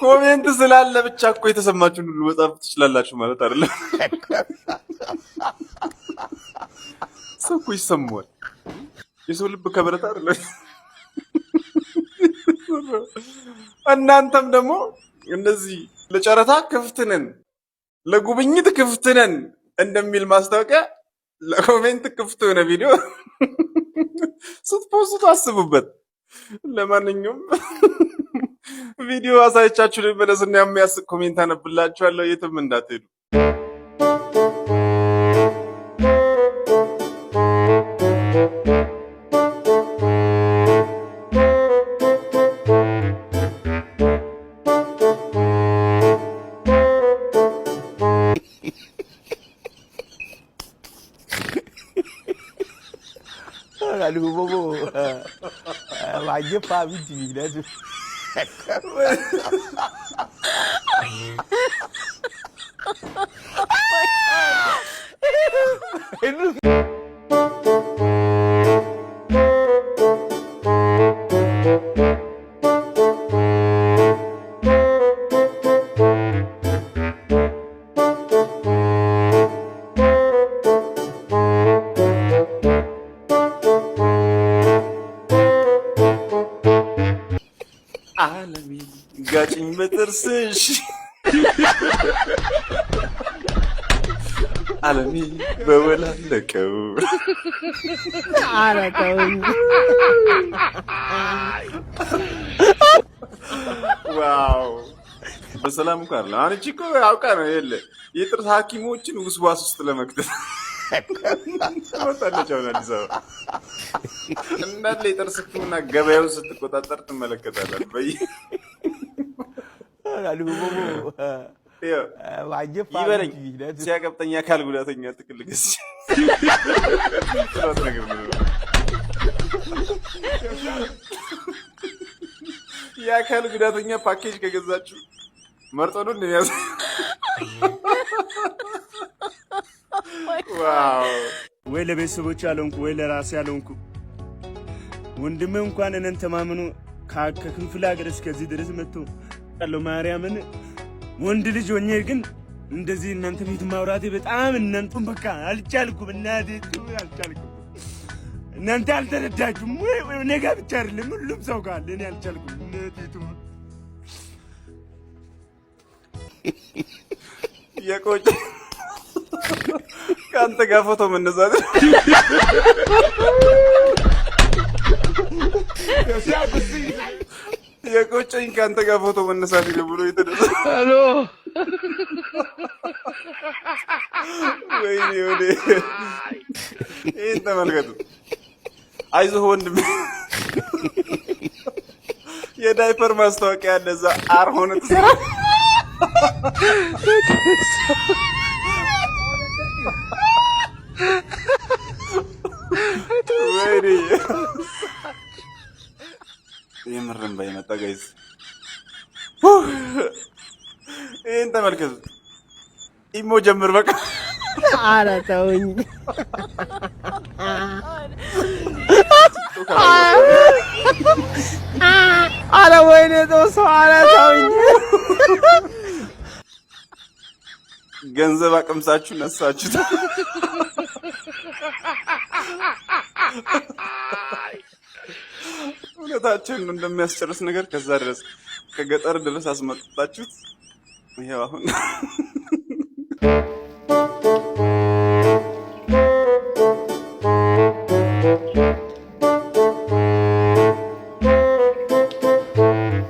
ኮሜንት ስላለ ብቻ እኮ የተሰማችሁን ሁሉ መጻፍ ትችላላችሁ ማለት አይደለም። ሰው እኮ ይሰማዋል። የሰው ልብ ከብረት አይደለም። እናንተም ደግሞ እንደዚህ ለጨረታ ክፍት ነን፣ ለጉብኝት ክፍት ነን እንደሚል ማስታወቂያ ለኮሜንት ክፍት ሆነ ቪዲዮ ስትፖስቱ አስቡበት። ለማንኛውም ቪዲዮ አሳይቻችሁ ልመለስና የሚያስቅ ኮሜንት አነብላችኋለሁ። የትም እንዳትሄዱ። Aduh, bobo. Wajib Pak Bidi dah tu. ዓለሜ ጋጭኝ በጥርስሽ ዓለሜ በወላለቀው አረቀውኝ ዋው በሰላም እንኳን አለ። አንቺ እኮ አውቃ ነው የለ የጥርስ ሐኪሞችን ውስዋስ ውስጥ ለመክተት ወጣለች። አሁን አዲስ አበባ እንዳለ የጥርስ ሕክምና ገበያውን ስትቆጣጠር ትመለከታለህ። ይበለኝ ሲያቀብጠኝ አካል ጉዳተኛ ትክል ገስ የአካል ጉዳተኛ ፓኬጅ ከገዛችሁ መርጦ ነው እንደሚያዝ ወይ ለቤተሰቦች ያለንኩ ወይ ለራሴ ያለንኩ ወንድሜ እንኳን እነን ተማምኑ ከክፍለ ሀገር እስከዚህ ድረስ መጥቶ ያለው ማርያምን ወንድ ልጅ ሆኜ ግን እንደዚህ እናንተ ፊት ማውራቴ በጣም እናንተም በቃ አልቻልኩም። እናቴ አልቻልኩም። እናንተ አልተረዳችሁም። ወይ ነገ ብቻ አይደለም ሁሉም ሰው ጋር እኔ አልቻልኩም። እናቴ የቆጭ ከአንተ ጋር ፎቶ መነሳት የቆጨኝ ከአንተ ጋር ፎቶ መነሳት ብሎ የተነሳ ሄሎ ወይኔ ወዴ ይህን ተመልከቱ። አይዞህ ወንድሜ የዳይፐር ማስታወቂያ ያለ እዛ አር ሆነ ትሰራ ወይኔ የምርም ባይመጣ ጋይዝ ይህን ተመልከቱ። ኢሞ ጀምር በቃ ኧረ ተውኝ። ኧረ ወይኔ ጦሶ ኧረ ተውኝ። ገንዘብ አቅምሳችሁ ነሳችሁት። እውነታችሁን እንደሚያስጨርስ ነገር ከዛ ድረስ ከገጠር ድረስ አስመጣችሁት። ይሄው አሁን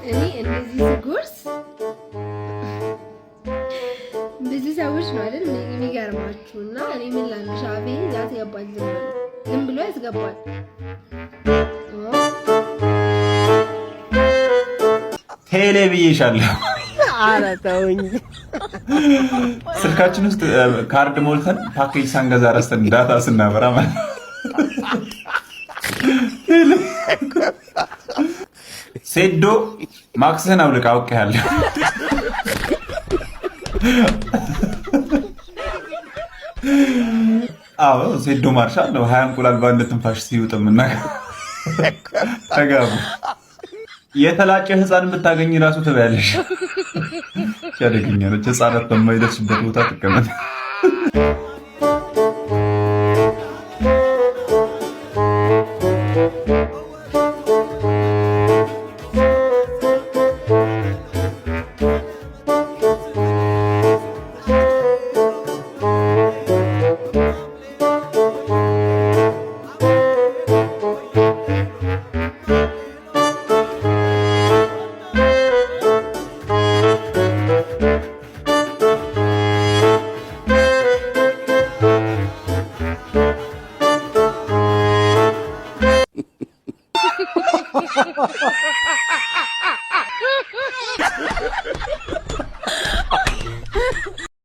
እኔ እንደዚህ ስጎርስ ብዙ ሰዎች ነው አይደል የሚገርማችሁ። እና እኔ ምን ላንሽ አፌ ያስገባል፣ ዝም ብሎ ያስገባል። ቴሌ ብዬሻለሁ። ኧረ ተውኝ። ስልካችን ውስጥ ካርድ ሞልተን ፓኬጅ ሳንገዛ ረስተን ዳታ ስናበራ ማለት ሴዶ ማክስህን አውልቅ አውቄሃለሁ። አዎ ሴዶ ማርሻል ነው። 20 እንቁላል በአንድ ትንፋሽ ሲውጥ የምናውቀው ተጋቡ። የተላጨ ህፃን ብታገኝ ራሱ ትበያለሽ። ያደገኛ ነች። ህፃናት በማይደርሱበት ቦታ ትቀመጥ።